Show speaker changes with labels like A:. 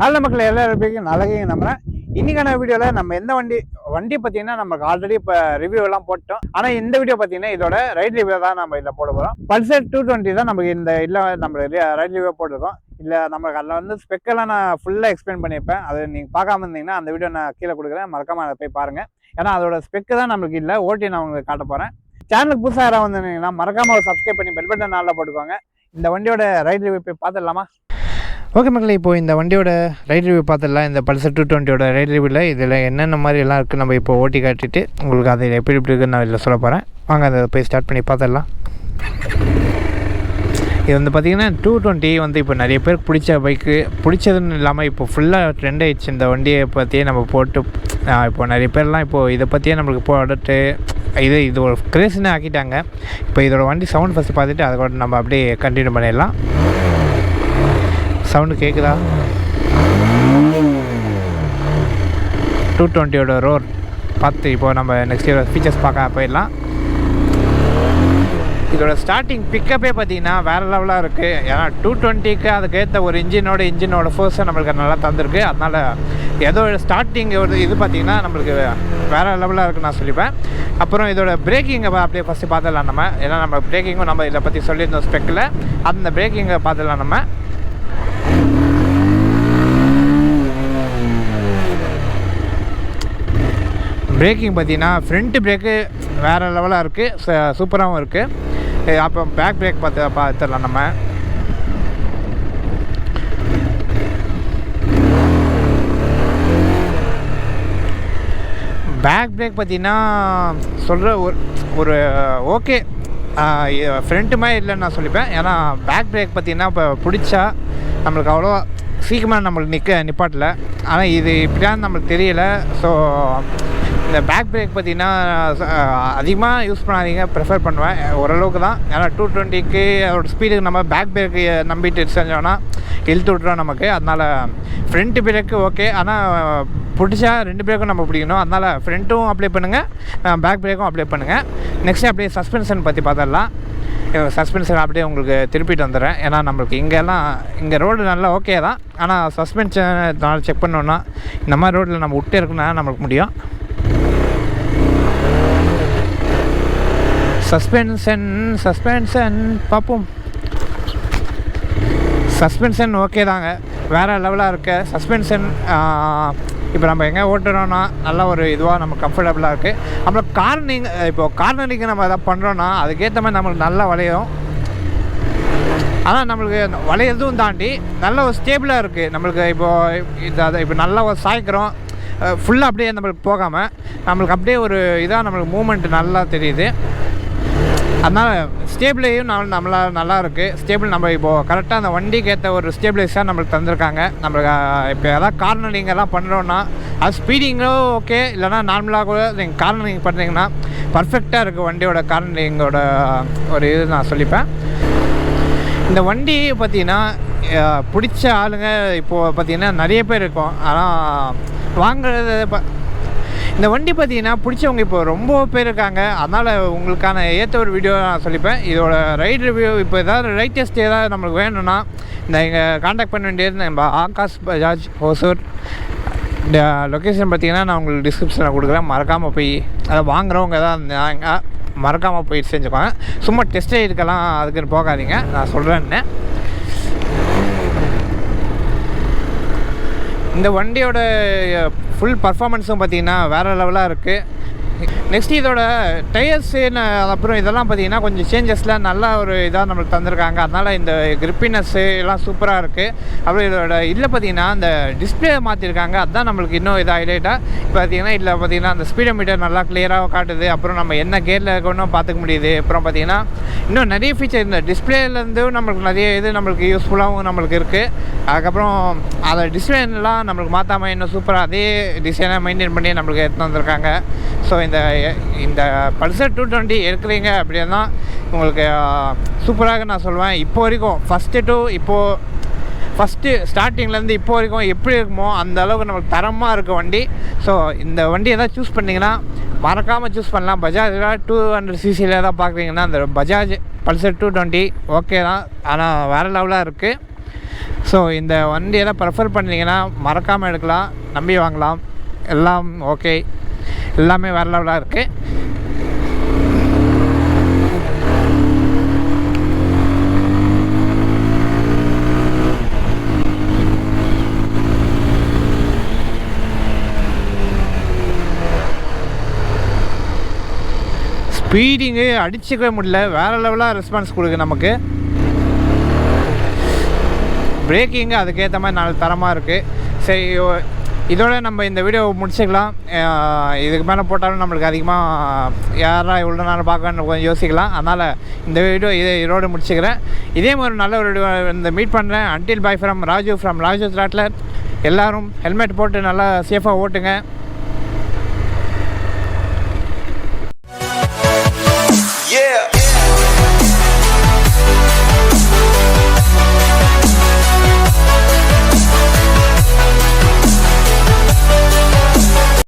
A: நல்ல மக்கள் எல்லாரும் நல்லதையும் நம்புறேன். இன்னைக்கான வீடியோவில் நம்ம எந்த வண்டி பார்த்தீங்கன்னா நமக்கு ஆல்ரெடி இப்போ ரிவ்யூ எல்லாம் போட்டோம். ஆனால் இந்த வீடியோ பார்த்தீங்கன்னா இதோட ரைட் ரிவ்யூ தான் நம்ம இதில் போட போகிறோம். பல்சர் 220 தான் நமக்கு இந்த இல்லை நம்ம ரைட் ரிவ்யூ போட்டிருக்கோம். இல்லை நமக்கு அதில் வந்து ஸ்பெக்கெல்லாம் நான் ஃபுல்லாக எக்ஸ்பிளைன் பண்ணியிருப்பேன். அது நீங்கள் பார்க்காம இருந்தீங்கன்னா அந்த வீடியோ நான் கீழே கொடுக்குறேன், மறக்காம அதை போய் பாருங்கள். ஏன்னா அதோட ஸ்பெக்கு தான் நம்மளுக்கு இல்லை, ஓட்டி நான் உங்களுக்கு காட்ட போகிறேன். சேனலுக்கு புதுசாக யாராவது வந்தீங்கன்னா மறக்காம ஒரு சப்ஸ்கிரைப் பண்ணி பெல் பட்டன் நாளில் போட்டுக்கோங்க. இந்த வண்டியோட ரைட் ரிவ்யூ போய் பார்த்துடலாமா? ஓகே மக்களே, இப்போது இந்த வண்டியோட ரைட் ரிவ்யூ பார்த்துடலாம். இந்த பல்சர் 220யோட ரைட் ரிவ்யூவில் இதில் என்னென்ன மாதிரி எல்லாம் இருக்குது நம்ம இப்போ ஓட்டி காட்டிட்டு உங்களுக்கு அது எப்படி இருக்குன்னு நான் இதில் சொல்ல போகிறேன். வாங்க அதை போய் ஸ்டார்ட் பண்ணி பார்த்துடலாம். இது வந்து பார்த்திங்கன்னா 220 வந்து இப்போ நிறைய பேருக்கு பிடிச்ச பைக்கு, பிடிச்சதுன்னு இல்லாமல் இப்போ ஃபுல்லாக ட்ரெண்ட் ஆகிடுச்சு. இந்த வண்டியை பற்றியே நம்ம போட்டு இப்போ நிறைய பேர்லாம் இப்போது இதை பற்றியே நம்மளுக்கு போட்டு இது ஒரு கிரேஸ்ன்னு ஆக்கிட்டாங்க. இப்போ இதோட வண்டி சவுண்ட் ஃபஸ்ட்டு பார்த்துட்டு அதை கூட நம்ம அப்படியே கண்டினியூ பண்ணிடலாம். சவுண்டு கேட்குதா? 220யோட ரோர் பார்த்து இப்போது நம்ம நெக்ஸ்ட் ஃபீச்சர்ஸ் பார்க்க போயிடலாம். இதோட ஸ்டார்டிங் பிக்கப்பே பார்த்தீங்கன்னா வேறு லெவலாக இருக்குது. ஏன்னா 220க்கு அதுக்கேற்ற ஒரு இன்ஜினோட ஃபோர்ஸை நம்மளுக்கு நல்லா தந்துருக்கு. அதனால் ஏதோ ஸ்டார்டிங் ஒரு இது பார்த்திங்கன்னா நம்மளுக்கு வேறு லெவலாக இருக்குன்னு நான் சொல்லிப்பேன். அப்புறம் இதோட பிரேக்கிங்கை அப்படியே ஃபஸ்ட்டு பார்த்துடலாம் நம்ம. ஏன்னா நம்ம பிரேக்கிங்கும் நம்ம இதை பற்றி சொல்லியிருந்தோம் ஸ்பெக்கில். அந்த பிரேக்கிங்கை பார்த்துடலாம் நம்ம. பிரேக்கிங் பார்த்தீங்கன்னா ஃப்ரண்ட்டு பிரேக்கு வேறு லெவலாக இருக்குது, சூப்பராகவும் இருக்குது. அப்போ பேக் பிரேக் பார்த்துடலாம் நம்ம. பேக் பிரேக் பார்த்தீங்கன்னா சொல்கிற ஒரு ஓகே, ஃப்ரண்ட்டு மாதிரி இல்லைன்னு நான் சொல்லிப்பேன். ஏன்னா பேக் பிரேக் பார்த்தீங்கன்னா இப்போ பிடிச்சா நம்மளுக்கு அவ்வளோ சீக்கிரமாக நம்மளுக்கு நிப்பாட்டல. ஆனால் இது இப்படியான்னு நம்மளுக்கு தெரியல. ஸோ இந்த பேக் பிரேக் பார்த்திங்கன்னா அதிகமாக யூஸ் பண்ணாதீங்க, ப்ரிஃபர் பண்ணுவேன். ஓரளவுக்கு தான். ஏன்னா 220க்கு அதோட ஸ்பீடுக்கு நம்ம பேக் பிரேக்கு நம்பிட்டு செஞ்சோன்னா இழுத்து விட்றோம் நமக்கு. அதனால் ஃப்ரண்ட்டு பிரேக்கு ஓகே, ஆனால் பிடிச்சா 2 பிரேக்கும் நம்ம பிடிக்கணும். அதனால் ஃப்ரண்ட்டும் அப்ளை பண்ணுங்கள், பேக் பிரேக்கும் அப்ளை பண்ணுங்கள். நெக்ஸ்ட்டு அப்படியே சஸ்பென்ஷன் பற்றி பார்த்துடலாம். சஸ்பென்ஷன் அப்படியே உங்களுக்கு திருப்பிட்டு வந்துடுறேன். ஏன்னா நம்மளுக்கு இங்கே ரோடு நல்லா ஓகே தான், ஆனால் சஸ்பென்ஷன் நான் செக் பண்ணோன்னா இந்த மாதிரி ரோட்டில் நம்ம விட்டு இருக்குன்னா நம்மளுக்கு முடியும். சஸ்பென்ஷன் பார்ப்போம். சஸ்பென்ஷன் ஓகே தாங்க, வேறு லெவலாக இருக்க சஸ்பென்ஷன். இப்போ நம்ம எங்கே ஓட்டுறோன்னா நல்ல ஒரு இதுவாக நம்ம கம்ஃபர்டபுளாக இருக்குது. அப்புறம் கார்னரிங் நம்ம எதாவது பண்ணுறோன்னா அதுக்கேற்ற மாதிரி நம்மளுக்கு நல்லா வளையும். ஆனால் நம்மளுக்கு வளையதும் தாண்டி நல்ல ஒரு ஸ்டேபிளாக இருக்குது நம்மளுக்கு. இப்போ நல்லா ஒரு சாய்க்கிறோம், ஃபுல்லாக அப்படியே நம்மளுக்கு போகாமல் நம்மளுக்கு அப்படியே ஒரு இதாக நம்மளுக்கு மூமெண்ட் நல்லா தெரியுது. அதனால் ஸ்டேபிளையும் நல்லா இருக்குது. ஸ்டேபிள் நம்ம இப்போது கரெக்டாக அந்த வண்டிக்கு ஏற்ற ஒரு ஸ்டேபிளைஸாக நம்மளுக்கு தந்திருக்காங்க. நம்மளுக்கு இப்போ எதாவது கார்னரிங் எல்லாம் பண்ணுறோன்னா அது ஸ்பீடிங்கோ ஓகே, இல்லைனா நார்மலாக கூட நீங்கள் கார்னரிங் பண்ணுறீங்கன்னா பர்ஃபெக்டாக இருக்குது வண்டியோட கார்னரிங்கோட ஒரு இது நான் சொல்லிப்பேன். இந்த வண்டி பார்த்திங்கன்னா பிடிச்ச ஆளுங்க இப்போது பார்த்திங்கன்னா நிறைய பேர் இருக்கும். ஆனால் வாங்குறது இந்த வண்டி பார்த்திங்கன்னா பிடிச்சவங்க இப்போ ரொம்ப பேர் இருக்காங்க. அதனால் உங்களுக்கான ஏற்ற ஒரு வீடியோ நான் சொல்லிப்பேன். இதோட ரைட் ரிவ்யூ இப்போ ஏதாவது ரைட் டெஸ்ட் ஏதாவது நம்மளுக்கு வேணும்னா இங்கே காண்டாக்ட் பண்ண வேண்டியது நம்ம ஆகாஷ் பஜாஜ் ஹோசூர். இந்த லொக்கேஷன் பார்த்திங்கன்னா நான் உங்களுக்கு டிஸ்கிரிப்ஷனில் கொடுக்குறேன். மறக்காமல் போய் அதை வாங்குறவங்க எதாவது மறக்காமல் போய் செஞ்சுக்கோங்க. சும்மா டெஸ்ட் எடுக்கலாம் அதுக்குன்னு போகாதீங்க, நான் சொல்கிறேன்னு. இந்த வண்டியோட ஃபுல் பர்ஃபார்மன்ஸும் பார்த்திங்கன்னா வேறு லெவலாக இருக்குது. நெக்ஸ்ட் இதோட டயர்ஸு அப்புறம் இதெல்லாம் பார்த்திங்கன்னா கொஞ்சம் சேஞ்சஸ்லாம் நல்லா ஒரு இதாக நம்மளுக்கு தந்திருக்காங்க. அதனால் இந்த கிரிப்பினஸ்ஸு எல்லாம் சூப்பராக இருக்குது. அப்புறம் இதோட இதில் பார்த்திங்கன்னா இந்த டிஸ்பிளே மாற்றிருக்காங்க. அதுதான் நம்மளுக்கு இன்னும் இதாக ஹைலைட்டாக இப்போ பார்த்திங்கன்னா இதில் பார்த்திங்கன்னா அந்த ஸ்பீடோ மீட்டர் நல்லா கிளியராக காட்டுது. அப்புறம் நம்ம என்ன கேரில் இருக்கணும் பார்த்துக்க முடியுது. அப்புறம் பார்த்திங்கன்னா இன்னும் நிறைய ஃபீச்சர் இந்த டிஸ்பிளேலேருந்து நம்மளுக்கு நிறைய இது நம்மளுக்கு யூஸ்ஃபுல்லாகவும் நம்மளுக்கு இருக்குது. அதுக்கப்புறம் அதை டிசைன்லாம் நம்மளுக்கு மாற்றாமல் இன்னும் சூப்பராக அதே டிசைனாக மெயின்டைன் பண்ணி நம்மளுக்கு எடுத்து வந்திருக்காங்க. ஸோ இந்த பல்சர் 220 எடுக்கிறீங்க அப்படின்னா உங்களுக்கு சூப்பராக நான் சொல்லுவேன். இப்போ வரைக்கும் ஃபஸ்ட்டு ஸ்டார்டிங்லேருந்து இப்போ வரைக்கும் எப்படி இருக்குமோ அந்த அளவுக்கு நம்மளுக்கு தரமாக இருக்குது வண்டி. ஸோ இந்த வண்டி எதாவது சூஸ் பண்ணிங்கன்னா மறக்காமல் சூஸ் பண்ணலாம். பஜாஜில் 200cc தான் பார்க்குறீங்கன்னா அந்த பஜாஜ் பல்சர் 220 ஓகே தான், ஆனால் வேறு லெவலாக இருக்குது. ஸோ இந்த வண்டியெல்லாம் ப்ரிஃபர் பண்ணிங்கன்னா மறக்காமல் எடுக்கலாம், நம்பி வாங்கலாம். எல்லாம் ஓகே, எல்லாமே வேறு லெவலாக இருக்குது. ஸ்பீடிங்கு அடிச்சிக்கவே முடியல, வேறு லெவலாக ரெஸ்பான்ஸ் கொடுக்கு நமக்கு. பிரேக்கிங்கு அதுக்கேற்ற மாதிரி நல்ல தரமாக இருக்குது. சரி, இதோட நம்ம இந்த வீடியோ முடிச்சுக்கலாம். இதுக்கு மேலே போட்டாலும் நம்மளுக்கு அதிகமாக யாரா இவ்வளோ நேரம் பார்க்கணுன்னு கொஞ்சம் யோசிக்கலாம். அதனால் இந்த வீடியோ இதோடு முடிச்சுக்கிறேன். இதே மாதிரி நல்ல ஒரு இந்த மீட் பண்ணுறேன். Until bye from Raju throttler. எல்லோரும் ஹெல்மெட் போட்டு நல்லா சேஃபாக ஓட்டுங்க.